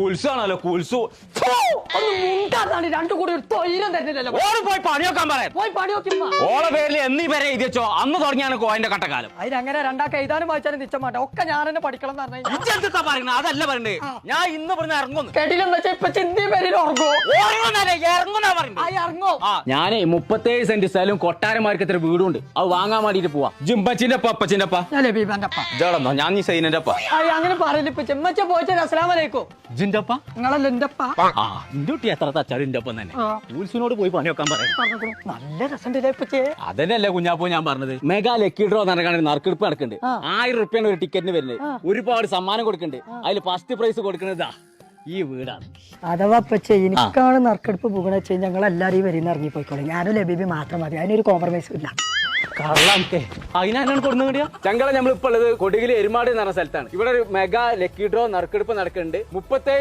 കുൽസാണല്ലോ കുൽസു. രണ്ടു കൂടി ഒരു തൊയിലും തരുന്നില്ലല്ലോ. ഓള് പോയി പണിയൊക്കാൻ പറയാം. പോയി പണി നോക്കി ഓളെ പേരിൽ എന്നീ പേരെ എഴുതി വെച്ചോ. അന്ന് തുടങ്ങിയാണ് കോയന്റെ കട്ടക്കാലം. അതിനങ്ങനെ രണ്ടാൾക്ക് എഴുതാനും വായിച്ചാലും നിശ്ചയം മാട്ടെ. ഒക്കെ ഞാൻ തന്നെ പഠിക്കണം എന്ന് പറഞ്ഞു. ഇജ്ജെന്താ പറയുന്നത്? അതല്ല പറയണ്ടേ. ഞാൻ ഇന്ന് പറഞ്ഞ ഇറങ്ങുന്നു. കേട്ടില്ലെന്ന് വെച്ചാൽ ഇപ്പൊ ചിന്തി പേരിൽ ഉറങ്ങോ ഇറങ്ങുന്നാ പറയുന്നത്. ഇറങ്ങോ. ഞാനേ 37 സെന്റ് സ്ഥലവും കൊട്ടാരമാർക്ക് എത്ര വീടുണ്ട്. അത് വാങ്ങാൻ വേണ്ടിട്ട് പോവാ. ജിമ്പച്ചിന്റെ അപ്പച്ചിന്റെ അപ്പ ഞാൻ ലബീബാന്റെ അപ്പ. ഇതാണെന്നോ ഞാൻ നീ സൈനന്റെ അപ്പ. അങ്ങനെ പറയില്ല. ഇപ്പൊ ചെമ്മച്ച പോയിട്ട് അസ്സലാമു അലൈക്കും. ജിന്റെ അപ്പ നിങ്ങളല്ല എന്റെ അപ്പ. ഇന്റെ കുട്ടി എത്ര തച്ചാലും ഇന്റെ ഒപ്പം തന്നെ. ഉത്സിനോട് പോയി പണി വെക്കാൻ പറയാം. നല്ല രസമുണ്ടല്ലേ ഇപ്പച്ചേ. അതന്നെയല്ലേ കുഞ്ഞാപ്പോ ഞാൻ പറഞ്ഞത്. മെഗാ ലക്കി ഡ്രോ നടക്കാണ്ട് നറുക്കെടുപ്പ് നടക്കുന്നുണ്ട്. 1000 റുപ്യാണ് ഒരു ടിക്കറ്റിന് വരുന്നത്. ഒരുപാട് സമ്മാനം കൊടുക്കുന്നുണ്ട്. അതിൽ ഫസ്റ്റ് പ്രൈസ് കൊടുക്കുന്നതാ ഈ വീടാണ്. അഥവാ ഇപ്പച്ചേ എനിക്കാണ് നറുക്കെടുപ്പ് പോകണ വെച്ച് ഞങ്ങൾ എല്ലാവരും വരുന്ന ഇറങ്ങിപ്പോയിക്കോളെ. ഞാനും ലബീബി മാത്രം മതി. അതിനൊരു കോംപ്രമൈസും ഇല്ല. കള്ളാമത്തെ അതിനാണ് കൊടുന്നു കിട്ടിയ ചങ്കള. നമ്മളിപ്പോ ഉള്ളത് കൊടികില് എരുമാട് എന്ന് പറഞ്ഞ സ്ഥലത്താണ്. ഇവിടെ ഒരു മെഗാ ലക്കി ഡ്രോ നറുക്കെടുപ്പ് നടക്കുന്നുണ്ട്. 37